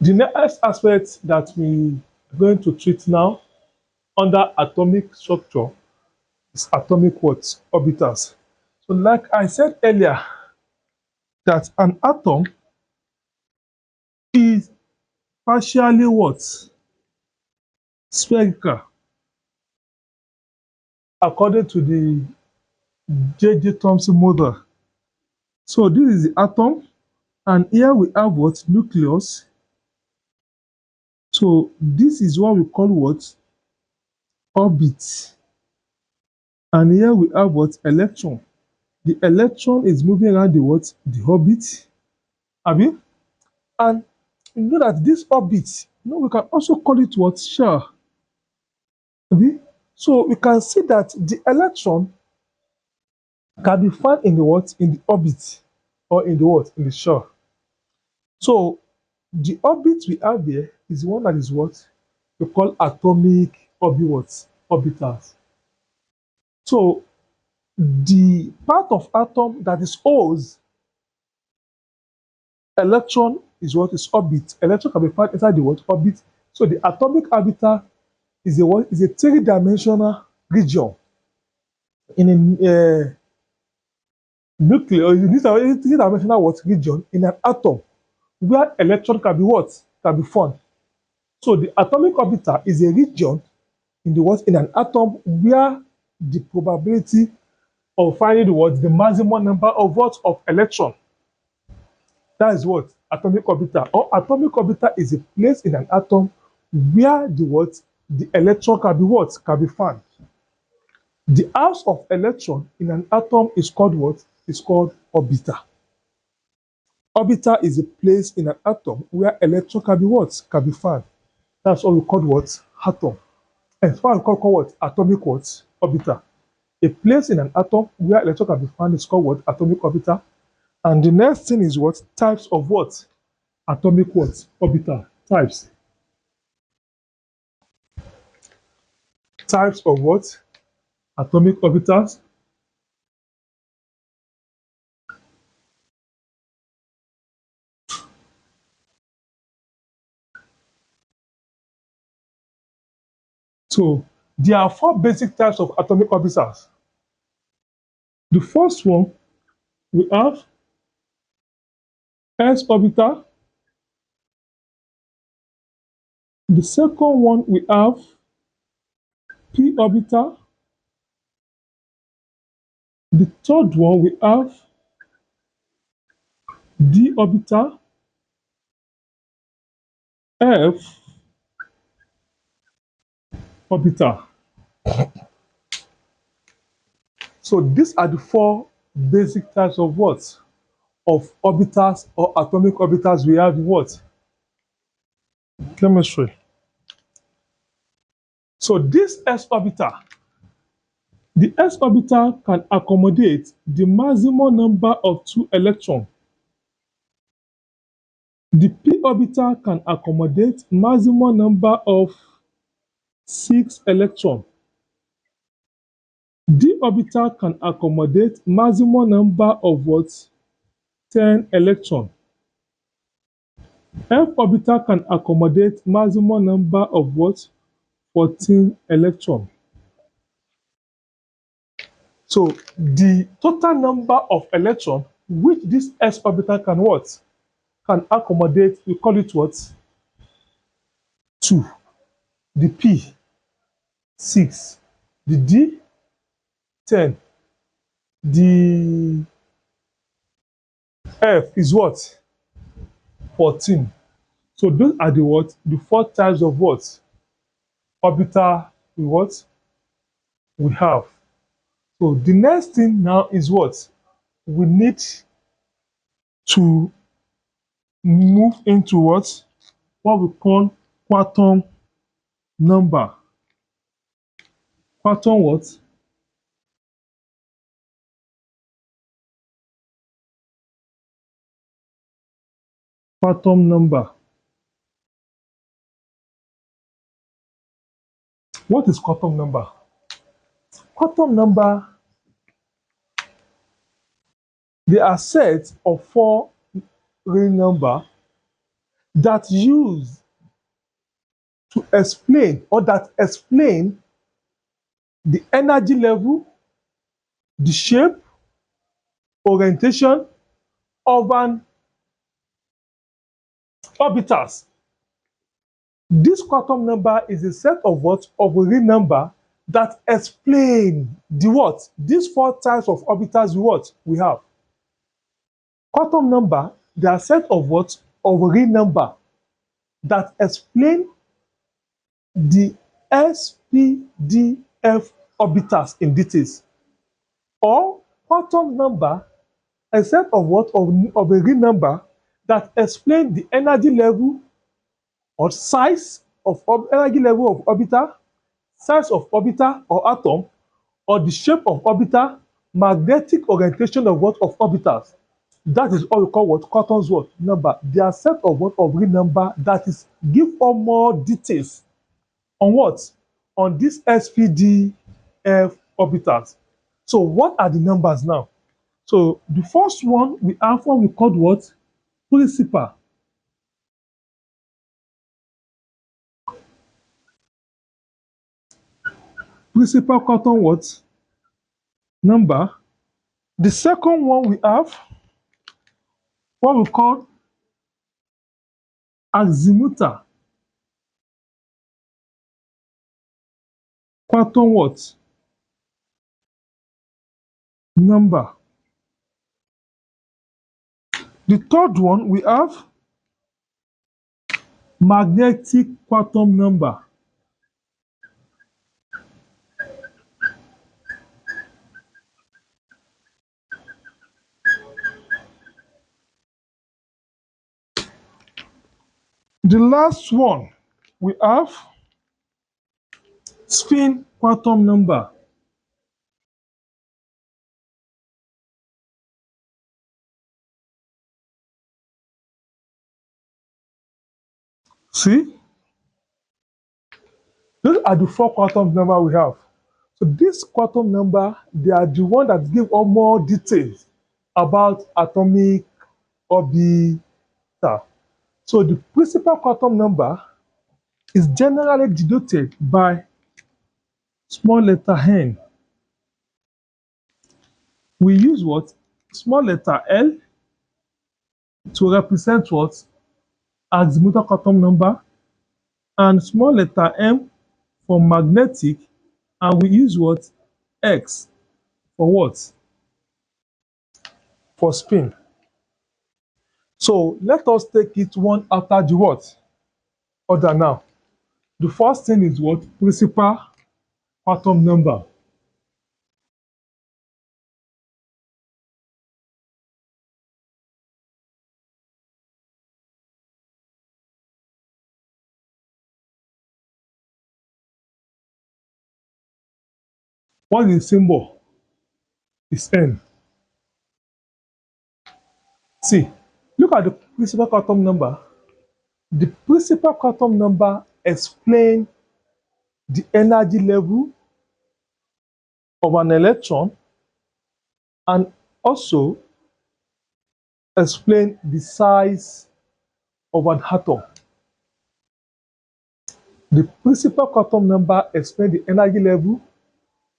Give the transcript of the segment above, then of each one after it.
The next aspect that we are going to treat now under atomic structure is atomic what? Orbitals. So like I said earlier, that an atom is partially what? Spherical, according to the J.J. Thomson model. So this is the atom, and here we have what? Nucleus. So this is what we call what? Orbit. And here we have what? Electron. The electron is moving around the what? The orbit. Abi? And you know that this orbit, we can also call it what? Shell. Abi? So we can see that the electron can be found in the what? In the orbit, or in the what? In the shell. So the orbit we have here is one that is what we call atomic orbitals. So the part of atom that is holds electron is what is orbit. Electron can be found inside the what? Orbit. So the atomic orbital is a what? Is a three-dimensional region in a nuclear. This is a three-dimensional what? Region in an atom where electron can be what? Can be found. So the atomic orbital is a region in the what? In an atom where the probability of finding the what? The maximum number of what? Of electron. That is what? Atomic orbital. Or atomic orbital is a place in an atom where the what? The electron can be what? Can be found. The house of electron in an atom is called what? Is called orbital. Orbital is a place in an atom where electron can be what? Can be found. That's what we call what? Atom. And it's what we call what? Atomic what? Orbital. A place in an atom where electron can be found is called what? Atomic orbital. And the next thing is what? Types of what? Atomic what? Orbital. Types. Types of what? Atomic orbitals. So there are four basic types of atomic orbitals. The first one, we have S orbital. The second one, we have P orbital. The third one, we have D orbital, F orbital. So these are the four basic types of what? Of orbitals or atomic orbitals we have in what? Chemistry. So this S orbital, the S orbital can accommodate the maximum number of 2 electrons. The P orbital can accommodate maximum number of 6 electrons. D orbital can accommodate maximum number of what? 10 electrons. F orbital can accommodate maximum number of what? 14 electrons. So the total number of electrons which this S orbital can what? Can accommodate, we call it what? 2. The P, 6. The D, 10. The F is what? 14. So those are the what? The four types of what? Orbital we what? We have. So the next thing now is what? We need to move into what? What we call quantum number. Quantum what? Quantum number. What is quantum number? Quantum number, they are sets of 4 real number that use to explain or that explain the energy level, the shape, orientation of an orbitals. This quantum number is a set of what? Of a real number that explain the what? These four types of orbitals we have. Quantum number, they are set of what? Of a real number that explain the SPDF orbitals in details. Or quantum number, a set of what? Of a real number that explain the energy level or size of energy level of orbital, size of orbital or atom, or the shape of orbital, magnetic orientation of what? Of orbitals. That is all we call what? Quantum's what? Number. They are set of what? Of real number that is give us more details on what? On this SPDF orbitals. So what are the numbers now? So the first one we have what we called what? Principal. Principal quantum what? Number. The second one we have what we call azimuthal quantum what? Number. The third one we have magnetic quantum number. The last one we have spin quantum number. See, those are the four quantum number we have. So this quantum number, they are the one that give us more details about atomic orbital. So the principal quantum number is generally denoted by small letter n. We use what? Small letter L to represent what? Azimuthal quantum number, and small letter m for magnetic, and we use what? X for what? For spin. So let us take it one after the what? Other now. The first thing is what? Principal quantum number. What is the symbol? It's N. See, look at the principal quantum number. The principal quantum number explains the energy level of an electron and also explain the size of an atom. The principal quantum number explains the energy level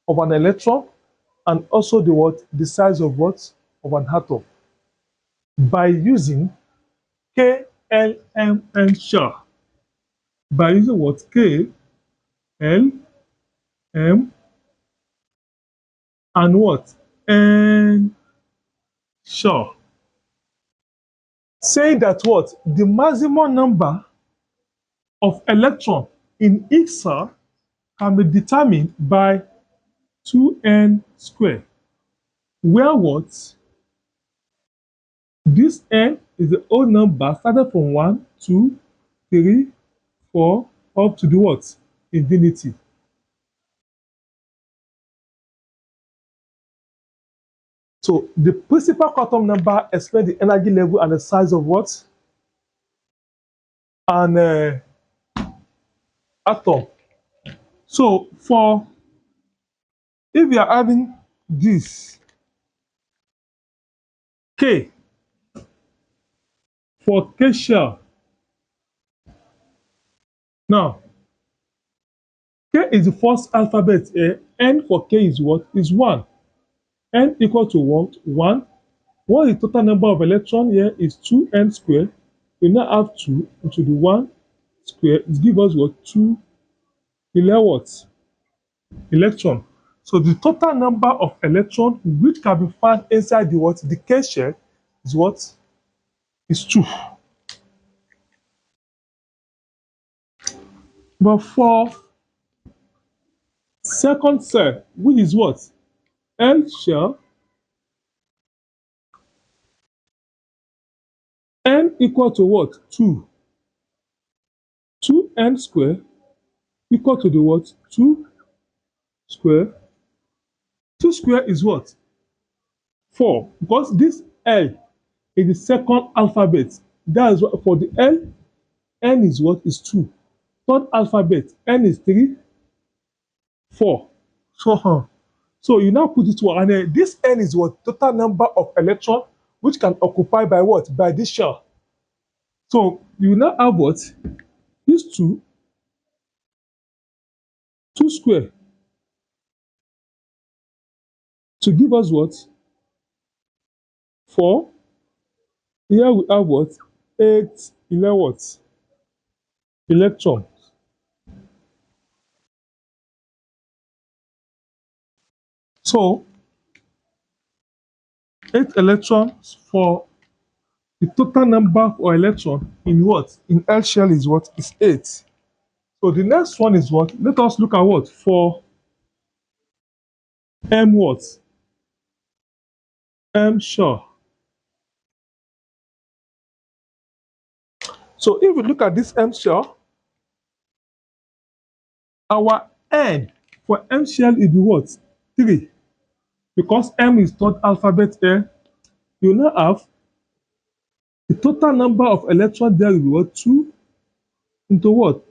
of an electron and also the what? The size of what? Of an atom. By using KLMN star. By using what? K, L, M, and what? N sure. Saying that what? The maximum number of electron in each cell can be determined by 2n squared. Where what? This n is the whole number started from 1, 2, 3, 4, up to the what? Infinity. So the principal quantum number explains the energy level and the size of what? An atom. So for if we are having this K for K shell, Now, K is the first alphabet here. N for K is what? Is 1. N equal to what? 1. What is the total number of electrons here is 2n squared. We now have 2 into the 1 square. It gives us what? 2 what? Electron. So the total number of electrons which can be found inside the what? The K shell is what? Is 2. But for second cell, which is what? L shell, n equal to what? 2. 2n squared equal to the what? 2 square. 2 square is what? 4. Because this L is the second alphabet. That is what for the L, n is what? Is 2. Third alphabet, n is 3, 4. So you now put it to and then this n is what? Total number of electrons which can occupy by what? By this shell. So you now have what? This 2 square to give us what? 4. Here we have what? 8 what? Electron. So 8 electrons for the total number of electron in what? In L shell is what? Is 8. So the next one is what? Let us look at what? For M what? M shell. So if we look at this M shell, our N for M shell is what? 3. Because M is third alphabet here, you now have the total number of electrons there will be what? 2 into what?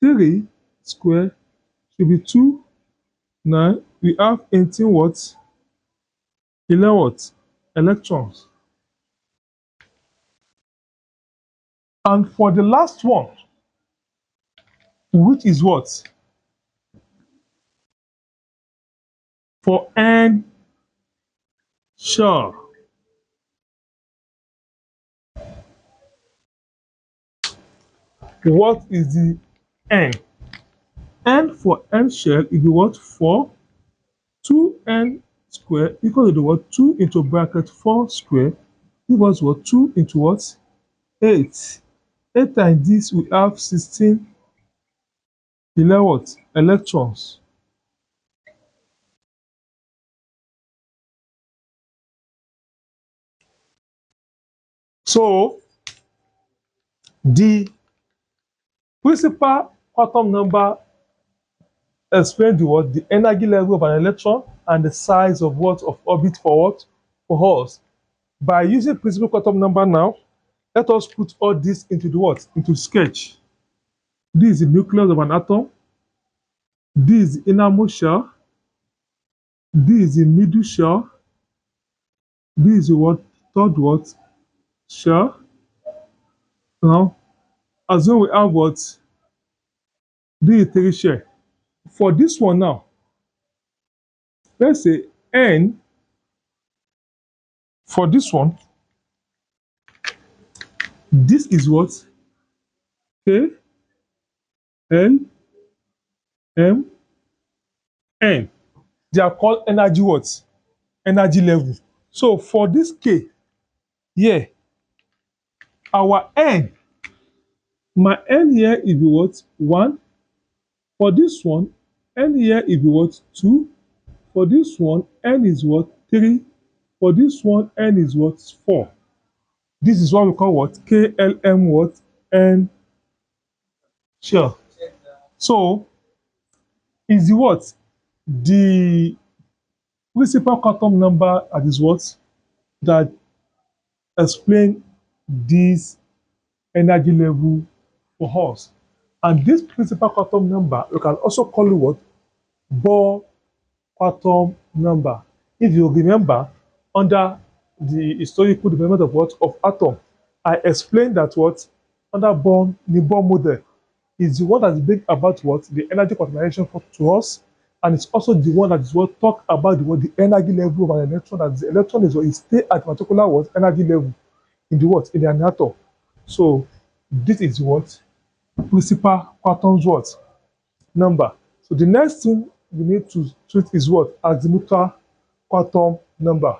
3 square should be 2. 9. We have 18 what? 11 what? Electrons. And for the last one, which is what? For N shell. What is the N? N for N shell is what? 4. 2n square equal to the what? 2 into bracket 4 square. Give us what? 2 into what? 8. 8 times this we have 16 what? Electrons. So the principal quantum number explain the what? The energy level of an electron and the size of what? Of orbit for what? For us. By using principal quantum number now, let us put all this into the what? Into sketch. This is the nucleus of an atom. This is the innermost shell. This is the middle shell. This is the what? Third what? Shell. Now, assume we have what? This is 3 shell. For this one now, let's say N. For this one, this is what? K, L, M, N. They are called energy what? Energy level. So for this K, here, our N, my N here is what? 1. For this one, N here is what? 2. For this one, N is what? 3. For this one, N is what? 4. This is what we call what? KLM what? N shell. So, is the what? The principal quantum number that is what? That explain this energy level for us. And this principal quantum number, we can also call it what? Bohr quantum number. If you remember, under the historical development of what? Of atom, I explained that what? Under the Bohr model, is the one that brings about what the energy quantization to us, and it's also the one that is what talk about the energy level of an electron. That the electron is what it stay at a particular what energy level in the what in the atom. So this is what principal quantum what number. So the next thing we need to treat is what azimuthal quantum number.